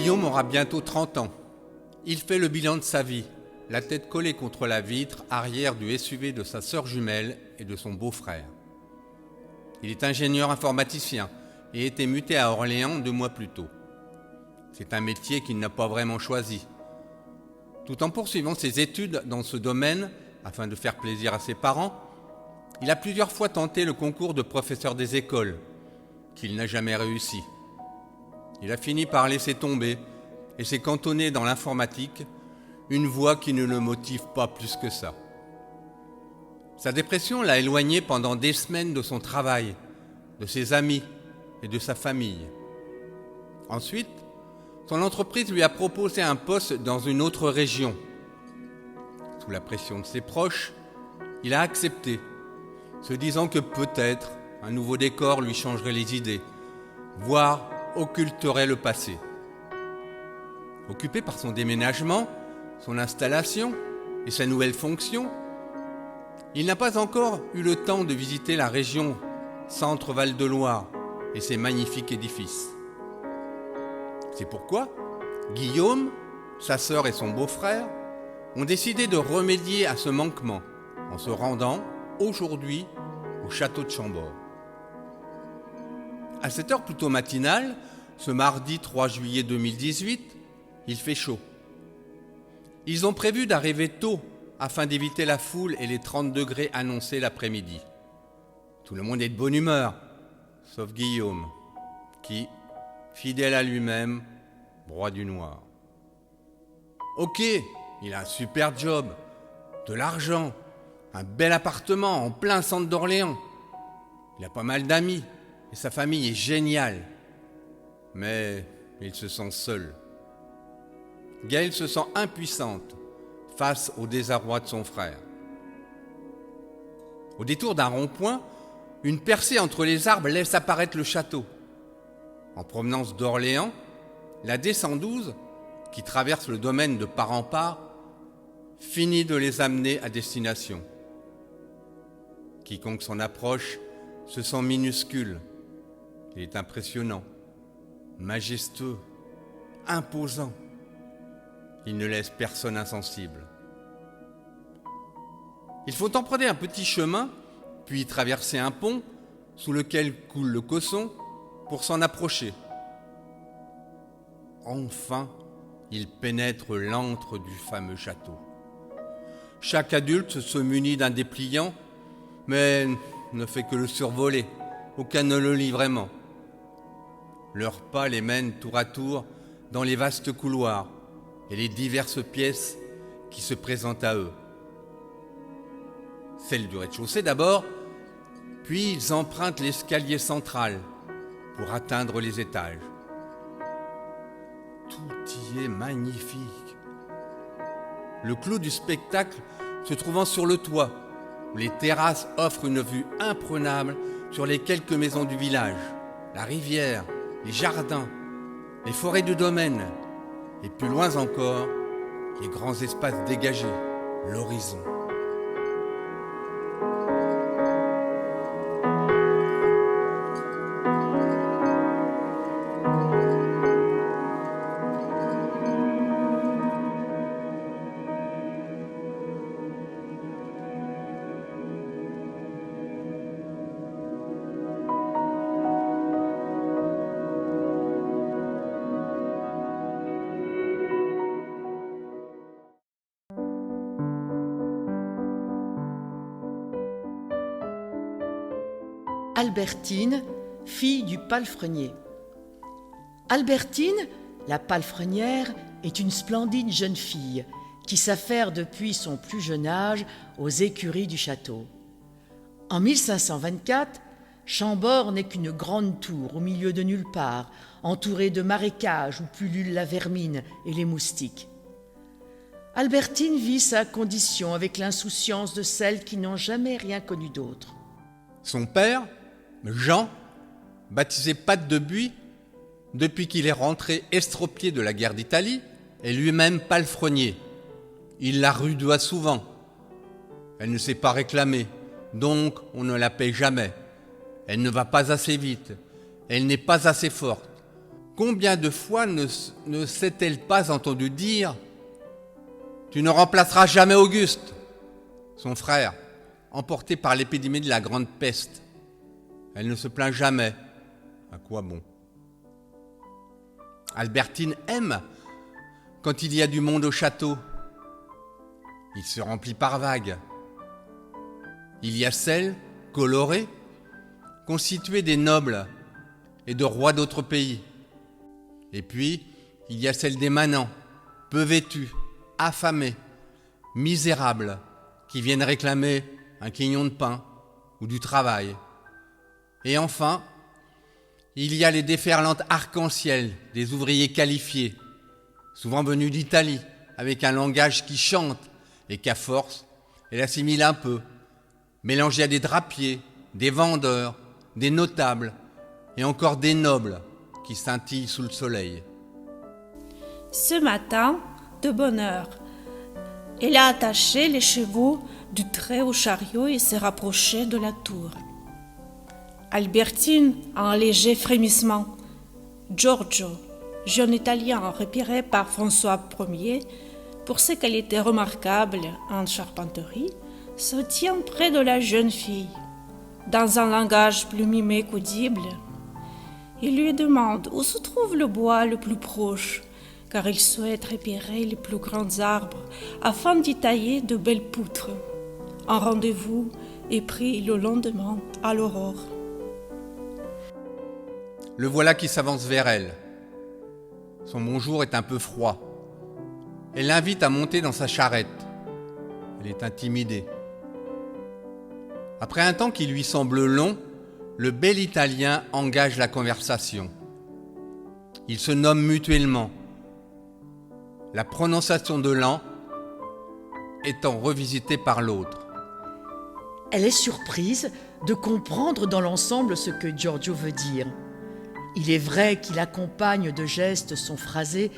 Guillaume aura bientôt 30 ans. Il fait le bilan de sa vie, la tête collée contre la vitre arrière du SUV de sa sœur jumelle et de son beau-frère. Il est ingénieur informaticien et était muté à Orléans 2 mois plus tôt. C'est un métier qu'il n'a pas vraiment choisi. Tout en poursuivant ses études dans ce domaine, afin de faire plaisir à ses parents, il a plusieurs fois tenté le concours de professeur des écoles, qu'il n'a jamais réussi. Il a fini par laisser tomber et s'est cantonné dans l'informatique, une voie qui ne le motive pas plus que ça. Sa dépression l'a éloigné pendant des semaines de son travail, de ses amis et de sa famille. Ensuite, son entreprise lui a proposé un poste dans une autre région. Sous la pression de ses proches, il a accepté, se disant que peut-être un nouveau décor lui changerait les idées, voire occulterait le passé. Occupé par son déménagement, son installation et sa nouvelle fonction, il n'a pas encore eu le temps de visiter la région Centre-Val de Loire et ses magnifiques édifices. C'est pourquoi Guillaume, sa sœur et son beau-frère ont décidé de remédier à ce manquement en se rendant aujourd'hui au château de Chambord. À cette heure plutôt matinale, ce mardi 3 juillet 2018, il fait chaud. Ils ont prévu d'arriver tôt afin d'éviter la foule et les 30 degrés annoncés l'après-midi. Tout le monde est de bonne humeur, sauf Guillaume, qui, fidèle à lui-même, broie du noir. Ok, il a un super job, de l'argent, un bel appartement en plein centre d'Orléans. Il a pas mal d'amis et sa famille est géniale. Mais il se sent seul. Gaëlle se sent impuissante face au désarroi de son frère. Au détour d'un rond-point, une percée entre les arbres laisse apparaître le château. En provenance d'Orléans, la D112, qui traverse le domaine de part en part, finit de les amener à destination. Quiconque s'en approche se sent minuscule. Il est impressionnant, majestueux, imposant. Il ne laisse personne insensible. Il faut emprunter un petit chemin, puis traverser un pont sous lequel coule le Cosson pour s'en approcher. Enfin, il pénètre l'antre du fameux château. Chaque adulte se munit d'un dépliant, mais ne fait que le survoler. Aucun ne le lit vraiment. Leurs pas les mènent tour à tour dans les vastes couloirs et les diverses pièces qui se présentent à eux. Celle du rez-de-chaussée d'abord, puis ils empruntent l'escalier central pour atteindre les étages. Tout y est magnifique. Le clou du spectacle se trouvant sur le toit, où les terrasses offrent une vue imprenable sur les quelques maisons du village, la rivière, les jardins, les forêts de domaine, et plus loin encore, les grands espaces dégagés, l'horizon. Albertine, fille du palefrenier. Albertine, la palefrenière, est une splendide jeune fille qui s'affaire depuis son plus jeune âge aux écuries du château. En 1524, Chambord n'est qu'une grande tour au milieu de nulle part, entourée de marécages où pullulent la vermine et les moustiques. Albertine vit sa condition avec l'insouciance de celles qui n'ont jamais rien connu d'autre. Son père, Jean, baptisé Patte de Buis, depuis qu'il est rentré estropié de la guerre d'Italie, est lui-même palefrenier. Il la rudoie souvent. Elle ne sait pas réclamer, donc on ne la paie jamais. Elle ne va pas assez vite, elle n'est pas assez forte. Combien de fois ne s'est-elle pas entendue dire « Tu ne remplaceras jamais Auguste !» Son frère, emporté par l'épidémie de la grande peste. Elle ne se plaint jamais. À quoi bon? Albertine aime quand il y a du monde au château. Il se remplit par vagues. Il y a celle, colorée, constituée des nobles et de rois d'autres pays. Et puis, il y a celle des manants, peu vêtus, affamés, misérables, qui viennent réclamer un quignon de pain ou du travail. Et enfin, il y a les déferlantes arc-en-ciel des ouvriers qualifiés, souvent venus d'Italie, avec un langage qui chante et qu'à force, elle assimile un peu, mélangé à des drapiers, des vendeurs, des notables et encore des nobles qui scintillent sous le soleil. Ce matin, de bonne heure, elle a attaché les chevaux du trait au chariot et s'est rapprochée de la tour. Albertine a un léger frémissement. Giorgio, jeune Italien repéré par François Ier pour ce qu'elle était remarquable en charpenterie, se tient près de la jeune fille. Dans un langage plus mimé qu'audible, il lui demande où se trouve le bois le plus proche, car il souhaite repérer les plus grands arbres afin d'y tailler de belles poutres. Un rendez-vous est pris le lendemain à l'aurore. Le voilà qui s'avance vers elle. Son bonjour est un peu froid. Elle l'invite à monter dans sa charrette. Elle est intimidée. Après un temps qui lui semble long, le bel Italien engage la conversation. Ils se nomment mutuellement. La prononciation de l'un étant revisitée par l'autre. Elle est surprise de comprendre dans l'ensemble ce que Giorgio veut dire. Il est vrai qu'il accompagne de gestes son phrasé,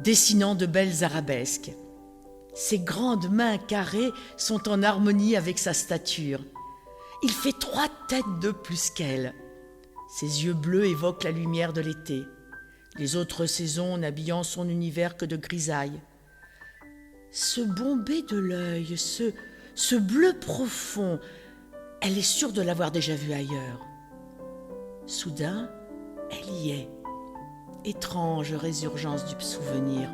dessinant de belles arabesques. Ses grandes mains carrées sont en harmonie avec sa stature. Il fait 3 têtes de plus qu'elle. Ses yeux bleus évoquent la lumière de l'été, les autres saisons n'habillant son univers que de grisaille. Ce bombé de l'œil, ce bleu profond, elle est sûre de l'avoir déjà vu ailleurs. Soudain, elle y est. Étrange résurgence du souvenir.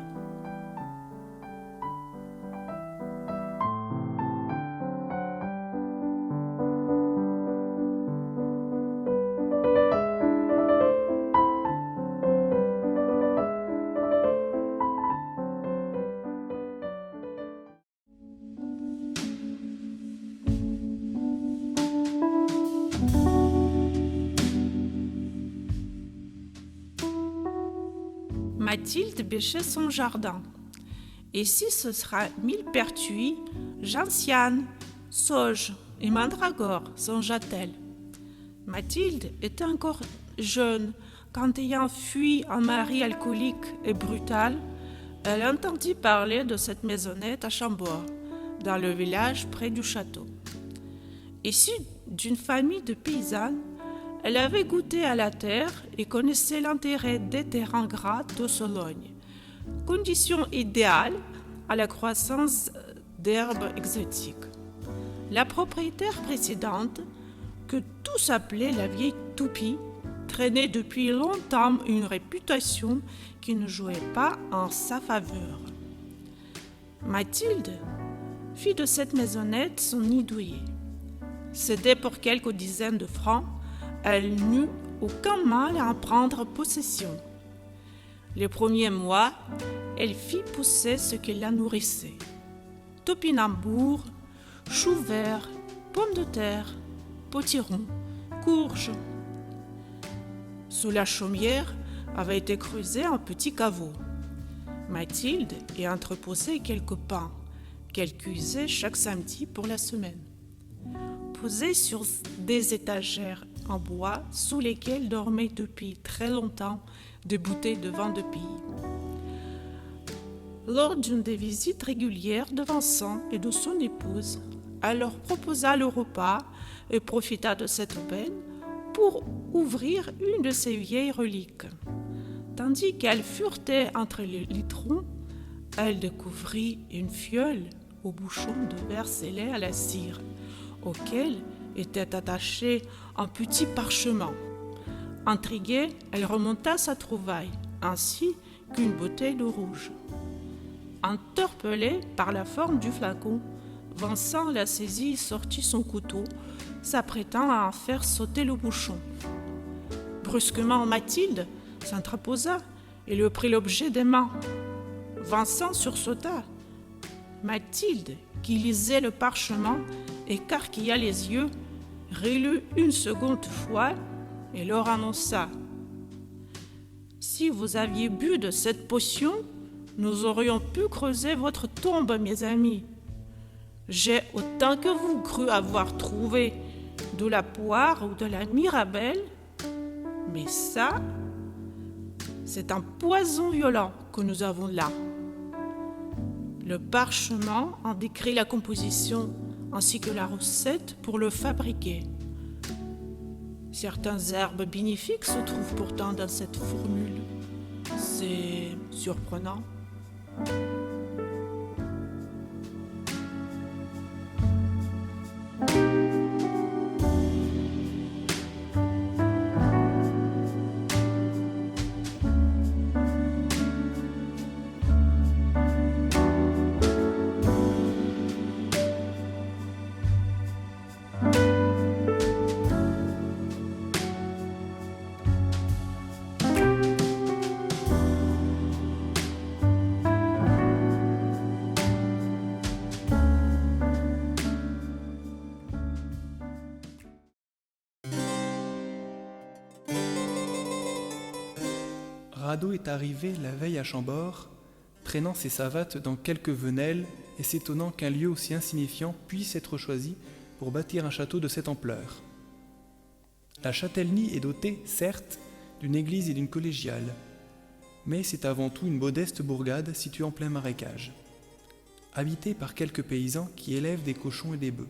Mathilde bêchait son jardin. Ici, ce sera millepertuis, gentiane, sauge et mandragore, songea-t-elle. Mathilde était encore jeune quand, ayant fui un mari alcoolique et brutal, elle entendit parler de cette maisonnette à Chambord, dans le village près du château. Issue d'une famille de paysannes, elle avait goûté à la terre et connaissait l'intérêt des terrains gras de Sologne, condition idéale à la croissance d'herbes exotiques. La propriétaire précédente, que tous appelaient la vieille toupie, traînait depuis longtemps une réputation qui ne jouait pas en sa faveur. Mathilde fit de cette maisonnette son nid douillet. Cédée pour quelques dizaines de francs, elle n'eut aucun mal à en prendre possession. Les premiers mois, elle fit pousser ce qui la nourrissait. Topinambour, choux verts, pommes de terre, potirons, courges. Sous la chaumière avait été creusé un petit caveau. Mathilde y entreposait quelques pains qu'elle cuisait chaque samedi pour la semaine. Posés sur des étagères en bois sous lesquelles dormaient depuis très longtemps des bouteilles de vin de pays. Lors d'une des visites régulières de Vincent et de son épouse, elle leur proposa le repas et profita de cette aubaine pour ouvrir une de ses vieilles reliques. Tandis qu'elle furetait entre les litrons, elle découvrit une fiole au bouchon de verre scellé à la cire, auquel était attaché un petit parchemin. Intriguée, elle remonta sa trouvaille, ainsi qu'une bouteille de rouge. Interpellé par la forme du flacon, Vincent la saisit et sortit son couteau, s'apprêtant à en faire sauter le bouchon. Brusquement, Mathilde s'interposa et lui prit l'objet des mains. Vincent sursauta. Mathilde, qui lisait le parchemin, écarquilla les yeux, relut une seconde fois et leur annonça: « Si vous aviez bu de cette potion, nous aurions pu creuser votre tombe, mes amis. J'ai autant que vous cru avoir trouvé de la poire ou de la mirabelle, mais ça, c'est un poison violent que nous avons là. » Le parchemin en décrit la composition ainsi que la recette pour le fabriquer. Certaines herbes bénéfiques se trouvent pourtant dans cette formule. C'est surprenant. Radeau est arrivé la veille à Chambord, traînant ses savates dans quelques venelles et s'étonnant qu'un lieu aussi insignifiant puisse être choisi pour bâtir un château de cette ampleur. La châtellenie est dotée, certes, d'une église et d'une collégiale, mais c'est avant tout une modeste bourgade située en plein marécage, habitée par quelques paysans qui élèvent des cochons et des bœufs.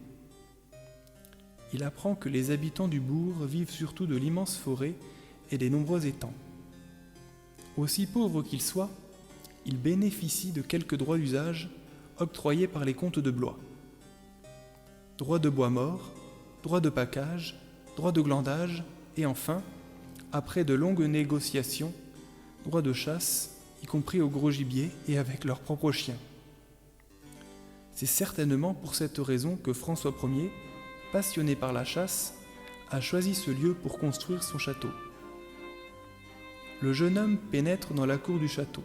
Il apprend que les habitants du bourg vivent surtout de l'immense forêt et des nombreux étangs. Aussi pauvres qu'ils soient, ils bénéficient de quelques droits d'usage octroyés par les comtes de Blois. Droit de bois mort, droit de pacage, droit de glandage et enfin, après de longues négociations, droit de chasse, y compris au gros gibier et avec leurs propres chiens. C'est certainement pour cette raison que François Ier, passionné par la chasse, a choisi ce lieu pour construire son château. Le jeune homme pénètre dans la cour du château.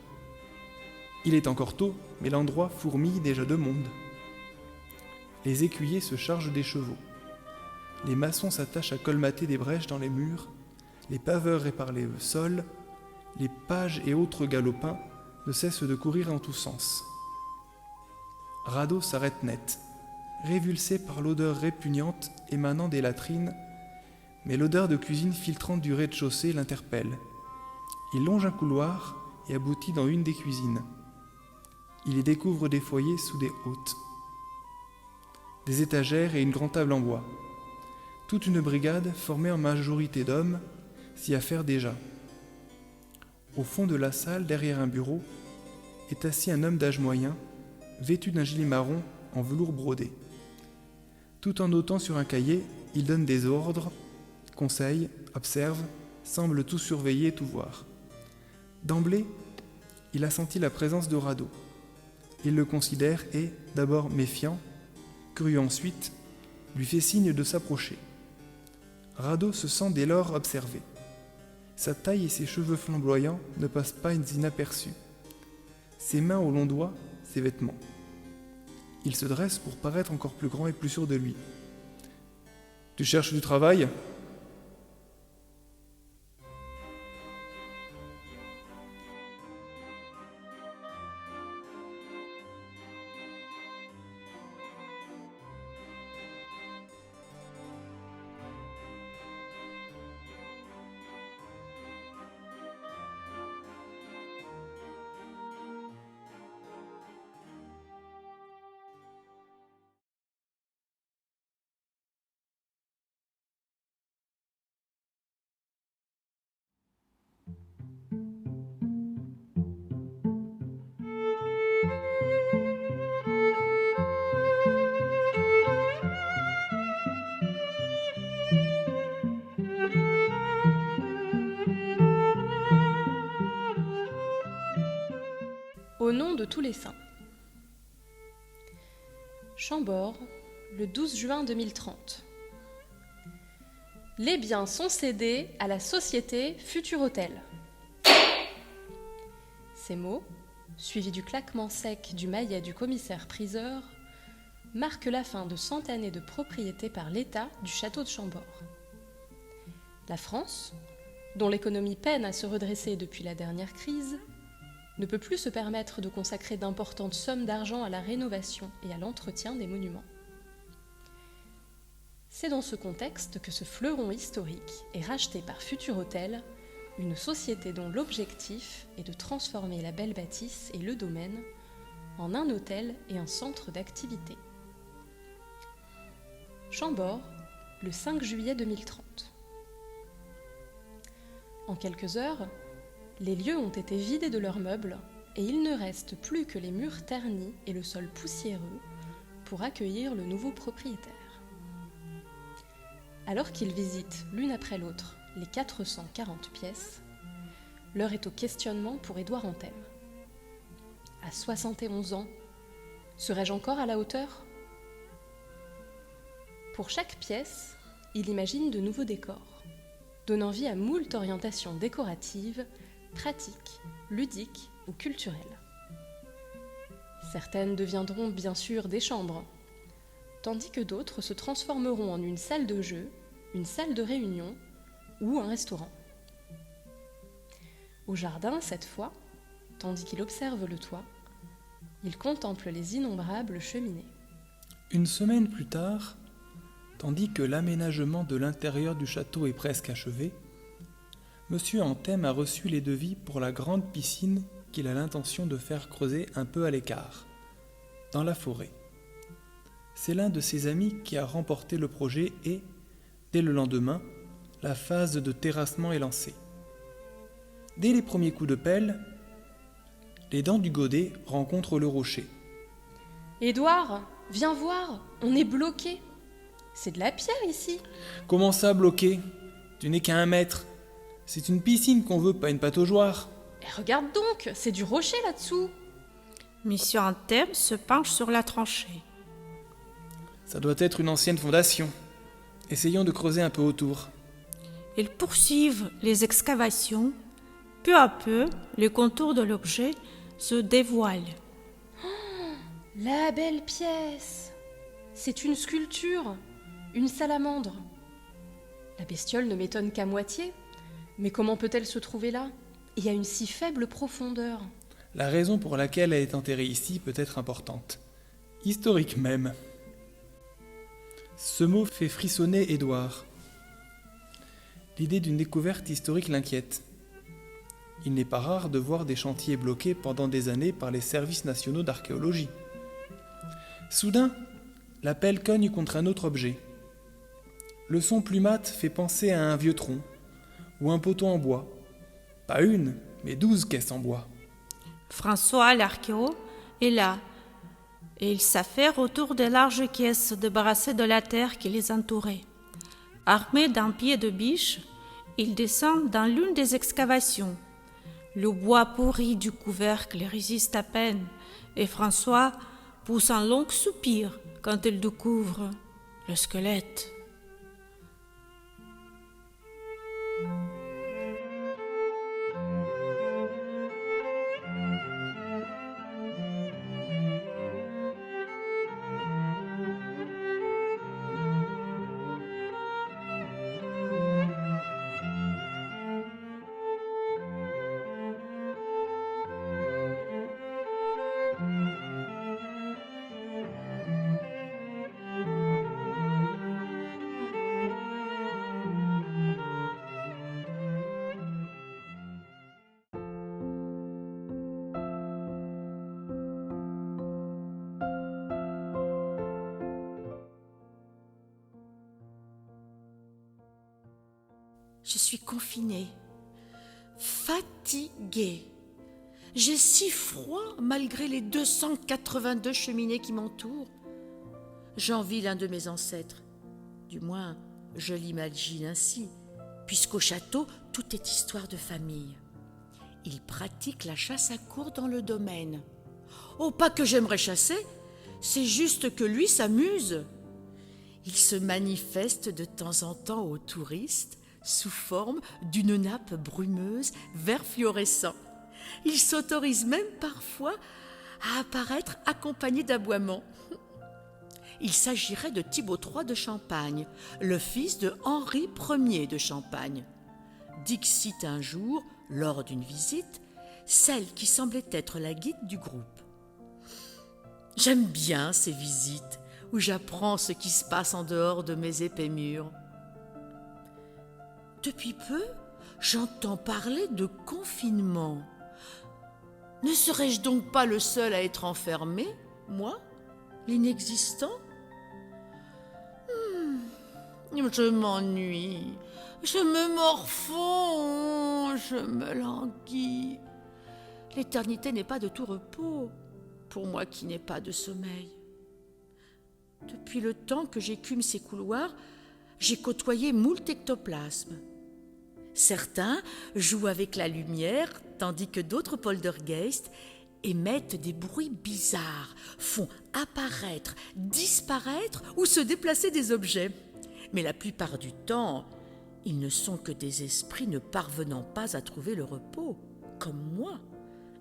Il est encore tôt, mais l'endroit fourmille déjà de monde. Les écuyers se chargent des chevaux. Les maçons s'attachent à colmater des brèches dans les murs, les paveurs réparent les sols, les pages et autres galopins ne cessent de courir en tous sens. Radeau s'arrête net, révulsé par l'odeur répugnante émanant des latrines, mais l'odeur de cuisine filtrante du rez-de-chaussée l'interpelle. Il longe un couloir et aboutit dans une des cuisines. Il y découvre des foyers sous des hôtes, des étagères et une grande table en bois. Toute une brigade, formée en majorité d'hommes, s'y affaire déjà. Au fond de la salle, derrière un bureau, est assis un homme d'âge moyen, vêtu d'un gilet marron en velours brodé. Tout en notant sur un cahier, il donne des ordres, conseille, observe, semble tout surveiller et tout voir. D'emblée, il a senti la présence de Radeau. Il le considère et, d'abord méfiant, curieux ensuite, lui fait signe de s'approcher. Radeau se sent dès lors observé. Sa taille et ses cheveux flamboyants ne passent pas inaperçus. Ses mains aux longs doigts, ses vêtements. Il se dresse pour paraître encore plus grand et plus sûr de lui. « Tu cherches du travail ? Au nom de tous les saints. Chambord, le 12 juin 2030. Les biens sont cédés à la société Futur Hôtel. Ces mots, suivis du claquement sec du maillet du commissaire-priseur, marquent la fin de 100 années de propriété par l'État du château de Chambord. La France, dont l'économie peine à se redresser depuis la dernière crise, ne peut plus se permettre de consacrer d'importantes sommes d'argent à la rénovation et à l'entretien des monuments. C'est dans ce contexte que ce fleuron historique est racheté par Futur Hôtel, une société dont l'objectif est de transformer la belle bâtisse et le domaine en un hôtel et un centre d'activité. Chambord, le 5 juillet 2030. En quelques heures, les lieux ont été vidés de leurs meubles et il ne reste plus que les murs ternis et le sol poussiéreux pour accueillir le nouveau propriétaire. Alors qu'ils visitent l'une après l'autre les 440 pièces, l'heure est au questionnement pour Édouard Anthem. À 71 ans, serais-je encore à la hauteur ? Pour chaque pièce, il imagine de nouveaux décors, donnant vie à moult orientations décoratives, pratiques, ludiques ou culturelles. Certaines deviendront bien sûr des chambres, tandis que d'autres se transformeront en une salle de jeu, une salle de réunion ou un restaurant. Au jardin, cette fois, tandis qu'il observe le toit, il contemple les innombrables cheminées. Une semaine plus tard, tandis que l'aménagement de l'intérieur du château est presque achevé, Monsieur Anthem a reçu les devis pour la grande piscine qu'il a l'intention de faire creuser un peu à l'écart, dans la forêt. C'est l'un de ses amis qui a remporté le projet et, dès le lendemain, la phase de terrassement est lancée. Dès les premiers coups de pelle, les dents du godet rencontrent le rocher. « Édouard, viens voir, on est bloqué. C'est de la pierre ici. » « Comment ça, bloqué ? Tu n'es qu'à 1 mètre. C'est une piscine qu'on veut, pas une pataugeoire. » Et regarde donc, c'est du rocher là-dessous. Monsieur Anthem se penche sur la tranchée. Ça doit être une ancienne fondation. Essayons de creuser un peu autour. Ils poursuivent les excavations. Peu à peu, les contours de l'objet se dévoilent. La belle pièce. C'est une sculpture, une salamandre. La bestiole ne m'étonne qu'à moitié, mais comment peut-elle se trouver là et à une si faible profondeur ? La raison pour laquelle elle est enterrée ici peut être importante. Historique même. Ce mot fait frissonner Édouard. L'idée d'une découverte historique l'inquiète. Il n'est pas rare de voir des chantiers bloqués pendant des années par les services nationaux d'archéologie. Soudain, la pelle cogne contre un autre objet. Le son plus mat fait penser à un vieux tronc ou un poteau en bois. Pas une, mais 12 caisses en bois. François, l'archéo, est là, et il s'affaire autour des larges caisses débarrassées de la terre qui les entourait. Armé d'un pied de biche, il descend dans l'une des excavations. Le bois pourri du couvercle résiste à peine, et François pousse un long soupir quand il découvre le squelette. Je suis confinée, fatiguée. J'ai si froid malgré les 282 cheminées qui m'entourent. J'envie l'un de mes ancêtres. Du moins, je l'imagine ainsi, puisqu'au château, tout est histoire de famille. Il pratique la chasse à courre dans le domaine. Oh, pas que j'aimerais chasser, c'est juste que lui s'amuse. Il se manifeste de temps en temps aux touristes sous forme d'une nappe brumeuse vert fluorescent. Il s'autorise même parfois à apparaître accompagné d'aboiements. Il s'agirait de Thibaut III de Champagne, le fils de Henri Ier de Champagne. Dixit un jour, lors d'une visite, celle qui semblait être la guide du groupe. J'aime bien ces visites où j'apprends ce qui se passe en dehors de mes épais murs. Depuis peu, j'entends parler de confinement. Ne serais-je donc pas le seul à être enfermé, moi, l'inexistant ? Je m'ennuie, je me morfonds, je me languis. L'éternité n'est pas de tout repos, pour moi qui n'ai pas de sommeil. Depuis le temps que j'écume ces couloirs, j'ai côtoyé moult ectoplasmes. Certains jouent avec la lumière, tandis que d'autres poltergeists émettent des bruits bizarres, font apparaître, disparaître ou se déplacer des objets. Mais la plupart du temps, ils ne sont que des esprits ne parvenant pas à trouver le repos, comme moi,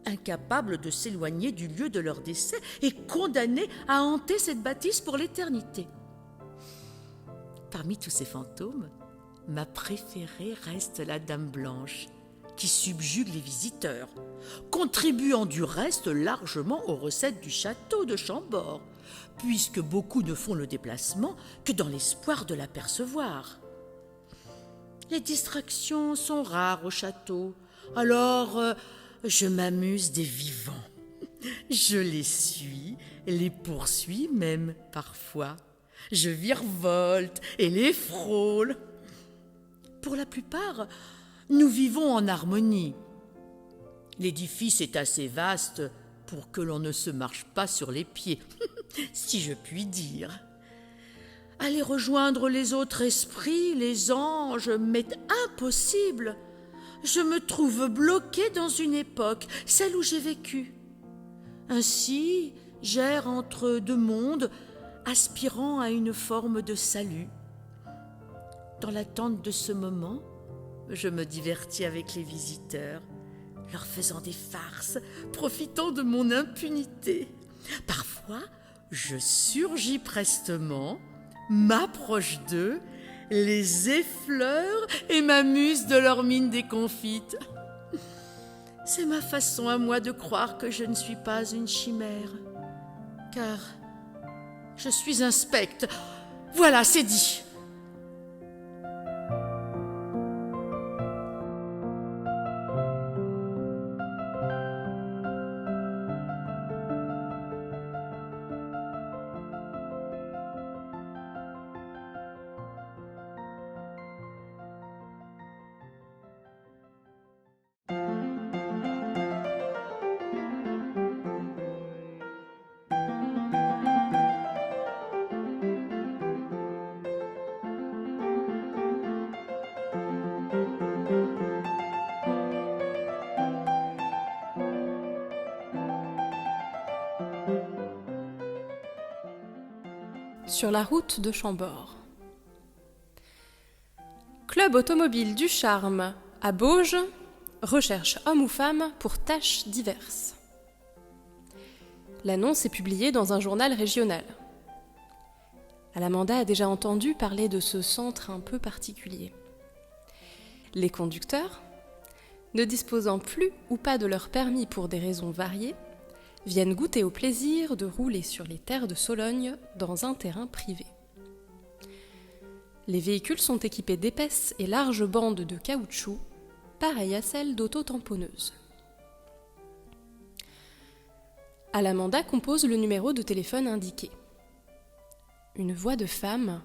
incapables de s'éloigner du lieu de leur décès et condamnés à hanter cette bâtisse pour l'éternité. Parmi tous ces fantômes, ma préférée reste la Dame Blanche, qui subjugue les visiteurs, contribuant du reste largement aux recettes du château de Chambord, puisque beaucoup ne font le déplacement que dans l'espoir de l'apercevoir. Les distractions sont rares au château, alors je m'amuse des vivants. Je les suis, les poursuis même parfois. Je virevolte et les frôle. Pour la plupart, nous vivons en harmonie. L'édifice est assez vaste pour que l'on ne se marche pas sur les pieds, si je puis dire. Aller rejoindre les autres esprits, les anges, m'est impossible. Je me trouve bloquée dans une époque, celle où j'ai vécu. Ainsi, j'erre entre deux mondes, aspirant à une forme de salut. Dans l'attente de ce moment, je me divertis avec les visiteurs, leur faisant des farces, profitant de mon impunité. Parfois, je surgis prestement, m'approche d'eux, les effleure et m'amuse de leur mine déconfite. C'est ma façon à moi de croire que je ne suis pas une chimère, car je suis un spectre. Voilà, c'est dit. Sur la route de Chambord. Club automobile du Charme à Bauges recherche homme ou femme pour tâches diverses. L'annonce est publiée dans un journal régional. Alamanda a déjà entendu parler de ce centre un peu particulier. Les conducteurs, ne disposant plus ou pas de leur permis pour des raisons variées, viennent goûter au plaisir de rouler sur les terres de Sologne dans un terrain privé. Les véhicules sont équipés d'épaisses et larges bandes de caoutchouc, pareilles à celles d'auto-tamponneuses. Alamanda compose le numéro de téléphone indiqué. Une voix de femme,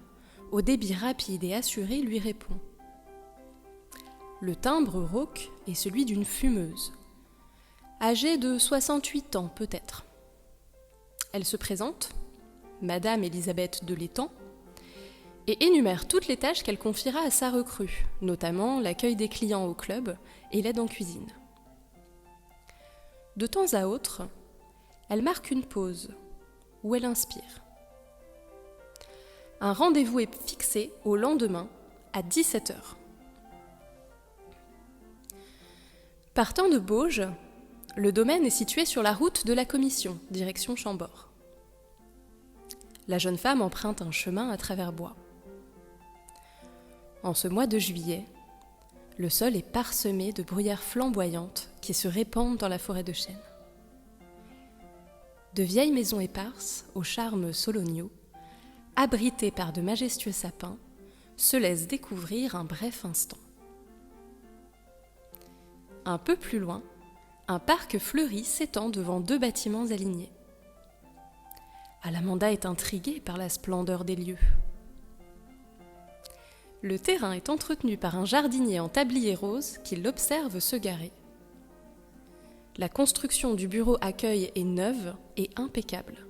au débit rapide et assuré, lui répond. Le timbre rauque est celui d'une fumeuse, âgée de 68 ans peut-être. Elle se présente, Madame Elisabeth de l'Étang, et énumère toutes les tâches qu'elle confiera à sa recrue, notamment l'accueil des clients au club et l'aide en cuisine. De temps à autre, elle marque une pause où elle inspire. Un rendez-vous est fixé au lendemain à 17h. Partant de Bauges, le domaine est situé sur la route de la Commission, direction Chambord. La jeune femme emprunte un chemin à travers bois. En ce mois de juillet, le sol est parsemé de bruyères flamboyantes qui se répandent dans la forêt de chênes. De vieilles maisons éparses, au charme soloniaux, abritées par de majestueux sapins, se laissent découvrir un bref instant. Un peu plus loin, un parc fleuri s'étend devant 2 bâtiments alignés. Alamanda est intriguée par la splendeur des lieux. Le terrain est entretenu par un jardinier en tablier rose qui l'observe se garer. La construction du bureau accueil est neuve et impeccable.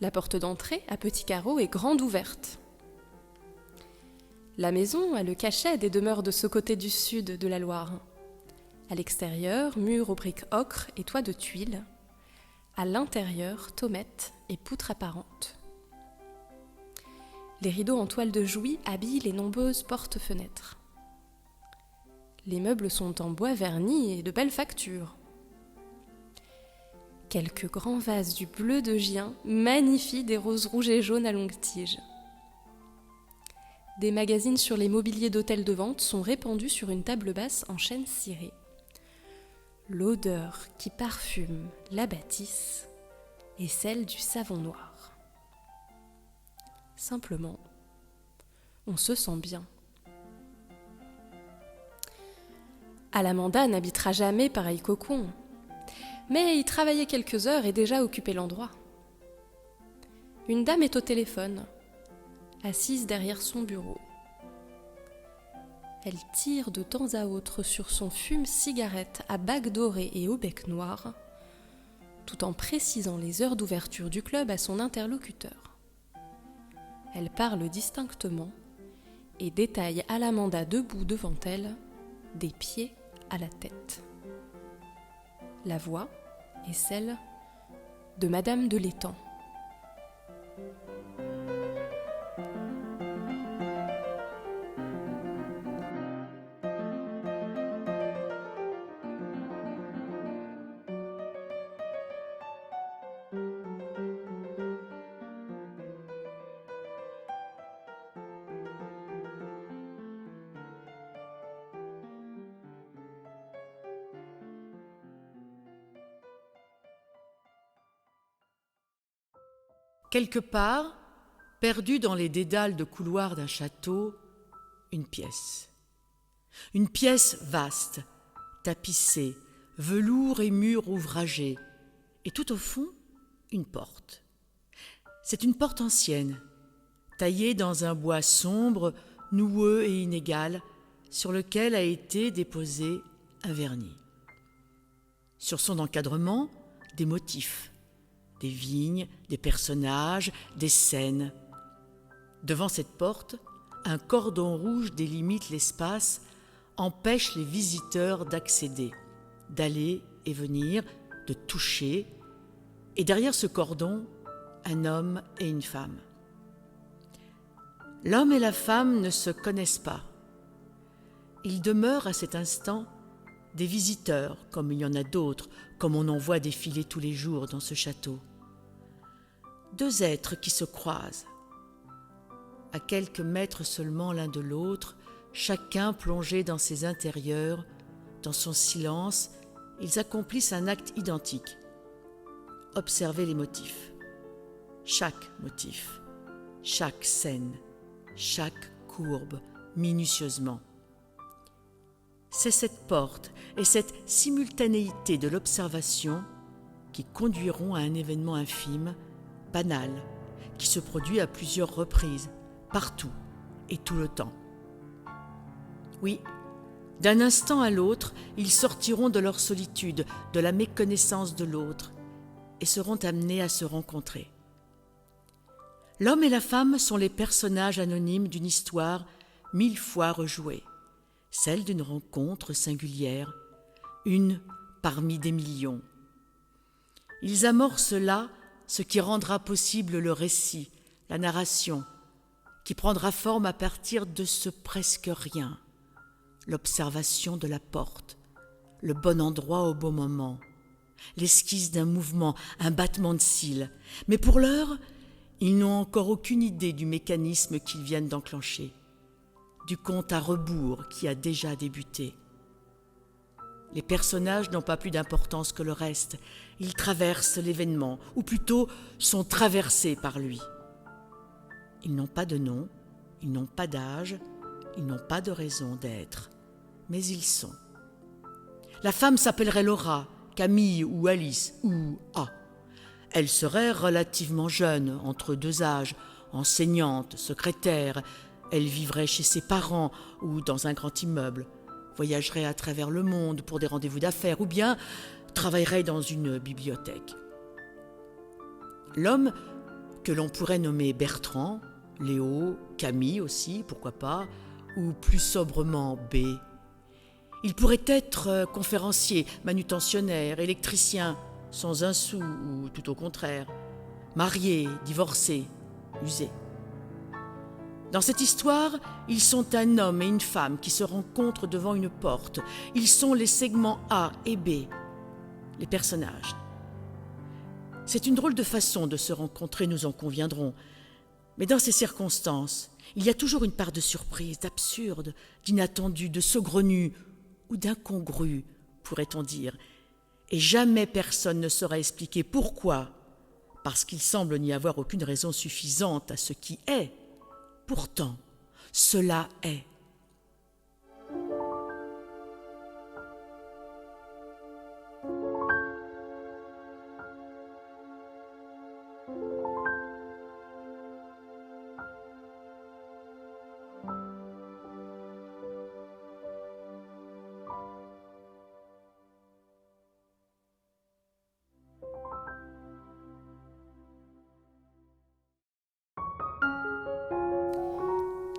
La porte d'entrée, à petits carreaux, est grande ouverte. La maison a le cachet des demeures de ce côté du sud de la Loire. À l'extérieur, murs aux briques ocre et toits de tuiles. À l'intérieur, tomettes et poutres apparentes. Les rideaux en toile de Jouy habillent les nombreuses portes-fenêtres. Les meubles sont en bois verni et de belle facture. Quelques grands vases du bleu de Gien magnifient des roses rouges et jaunes à longues tiges. Des magazines sur les mobiliers d'hôtels de vente sont répandus sur une table basse en chêne ciré. L'odeur qui parfume la bâtisse est celle du savon noir. Simplement, on se sent bien. Alamanda n'habitera jamais pareil cocon, mais y travailler quelques heures et déjà occuper l'endroit. Une dame est au téléphone, assise derrière son bureau. Elle tire de temps à autre sur son fume-cigarette à bague dorée et au bec noir, tout en précisant les heures d'ouverture du club à son interlocuteur. Elle parle distinctement et détaille Alamanda debout devant elle, des pieds à la tête. La voix est celle de Madame de l'Étang. Quelque part, perdue dans les dédales de couloirs d'un château, une pièce. Une pièce vaste, tapissée, velours et murs ouvragés, et tout au fond, une porte. C'est une porte ancienne, taillée dans un bois sombre, noueux et inégal, sur lequel a été déposé un vernis. Sur son encadrement, des motifs. Des vignes, des personnages, des scènes. Devant cette porte, un cordon rouge délimite l'espace, empêche les visiteurs d'accéder, d'aller et venir, de toucher, et derrière ce cordon, un homme et une femme. L'homme et la femme ne se connaissent pas. Ils demeurent à cet instant des visiteurs, comme il y en a d'autres, comme on en voit défiler tous les jours dans ce château. 2 êtres qui se croisent, à quelques mètres seulement l'un de l'autre, chacun plongé dans ses intérieurs, dans son silence, ils accomplissent un acte identique. Observez les motifs. Chaque motif, chaque scène, chaque courbe, minutieusement. C'est cette porte et cette simultanéité de l'observation qui conduiront à un événement infime, banal, qui se produit à plusieurs reprises, partout et tout le temps. Oui, d'un instant à l'autre, ils sortiront de leur solitude, de la méconnaissance de l'autre, et seront amenés à se rencontrer. L'homme et la femme sont les personnages anonymes d'une histoire 1000 fois rejouée, celle d'une rencontre singulière, une parmi des millions. Ils amorcent là ce qui rendra possible le récit, la narration, qui prendra forme à partir de ce presque rien, l'observation de la porte, le bon endroit au bon moment, l'esquisse d'un mouvement, un battement de cils. Mais pour l'heure, ils n'ont encore aucune idée du mécanisme qu'ils viennent d'enclencher, du compte à rebours qui a déjà débuté. Les personnages n'ont pas plus d'importance que le reste. Ils traversent l'événement, ou plutôt sont traversés par lui. Ils n'ont pas de nom, ils n'ont pas d'âge, ils n'ont pas de raison d'être, mais ils sont. La femme s'appellerait Laura, Camille ou Alice ou A. Elle serait relativement jeune, entre deux âges, enseignante, secrétaire. Elle vivrait chez ses parents ou dans un grand immeuble, voyagerait à travers le monde pour des rendez-vous d'affaires ou bien travaillerait dans une bibliothèque. L'homme, que l'on pourrait nommer Bertrand, Léo, Camille aussi, pourquoi pas, ou plus sobrement B. Il pourrait être conférencier, manutentionnaire, électricien, sans un sou ou tout au contraire, marié, divorcé, usé. Dans cette histoire, ils sont un homme et une femme qui se rencontrent devant une porte. Ils sont les segments A et B, les personnages. C'est une drôle de façon de se rencontrer, nous en conviendrons. Mais dans ces circonstances, il y a toujours une part de surprise, d'absurde, d'inattendu, de saugrenu ou d'incongru, pourrait-on dire. Et jamais personne ne saura expliquer pourquoi, parce qu'il semble n'y avoir aucune raison suffisante à ce qui est. Pourtant, cela est.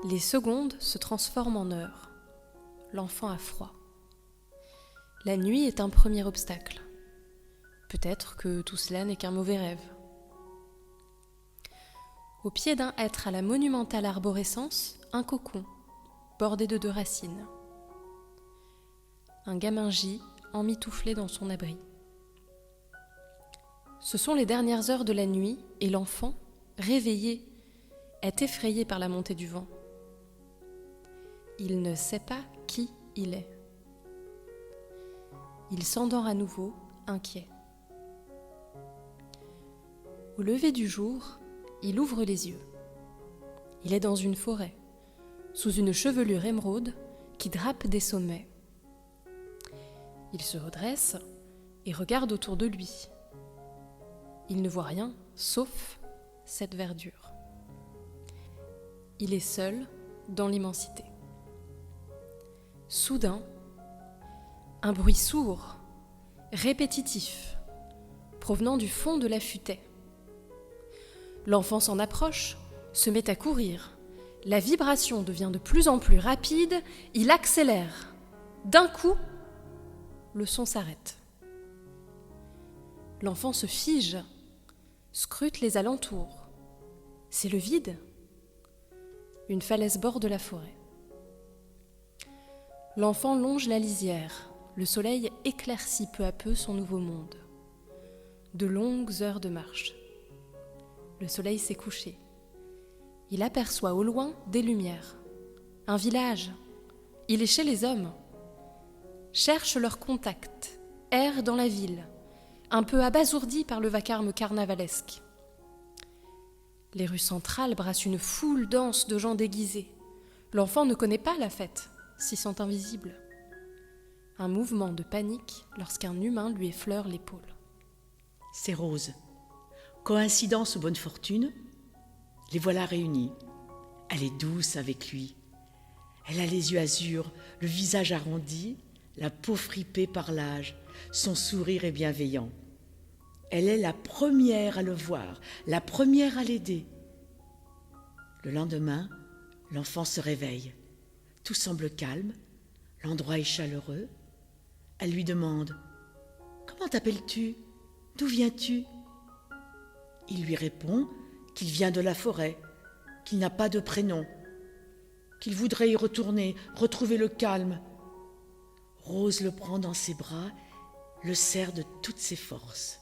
Les secondes se transforment en heures. L'enfant a froid. La nuit est un premier obstacle. Peut-être que tout cela n'est qu'un mauvais rêve. Au pied d'un hêtre à la monumentale arborescence, un cocon, bordé de 2 racines. Un gamin gît, emmitouflé dans son abri. Ce sont les dernières heures de la nuit et l'enfant, réveillé, est effrayé par la montée du vent. Il ne sait pas qui il est. Il s'endort à nouveau, inquiet. Au lever du jour, il ouvre les yeux. Il est dans une forêt, sous une chevelure émeraude qui drape des sommets. Il se redresse et regarde autour de lui. Il ne voit rien, sauf cette verdure. Il est seul dans l'immensité. Soudain, un bruit sourd, répétitif, provenant du fond de la futaie. L'enfant s'en approche, se met à courir. La vibration devient de plus en plus rapide, il accélère. D'un coup, le son s'arrête. L'enfant se fige, scrute les alentours. C'est le vide. Une falaise borde la forêt. L'enfant longe la lisière. Le soleil éclaircit peu à peu son nouveau monde. De longues heures de marche. Le soleil s'est couché. Il aperçoit au loin des lumières. Un village. Il est chez les hommes. Cherche leur contact. Erre dans la ville. Un peu abasourdi par le vacarme carnavalesque. Les rues centrales brassent une foule dense de gens déguisés. L'enfant ne connaît pas la fête, s'y sent invisible. Un mouvement de panique lorsqu'un humain lui effleure l'épaule. C'est Rose. Coïncidence ou bonne fortune, les voilà réunis. Elle est douce avec lui. Elle a les yeux azur, le visage arrondi, la peau fripée par l'âge. Son sourire est bienveillant. Elle est la première à le voir, la première à l'aider. Le lendemain, l'enfant se réveille. Tout semble calme, l'endroit est chaleureux. Elle lui demande Comment t'appelles-tu? D'où viens-tu? Il lui répond qu'il vient de la forêt, qu'il n'a pas de prénom, qu'il voudrait y retourner, retrouver le calme. Rose le prend dans ses bras, le serre de toutes ses forces.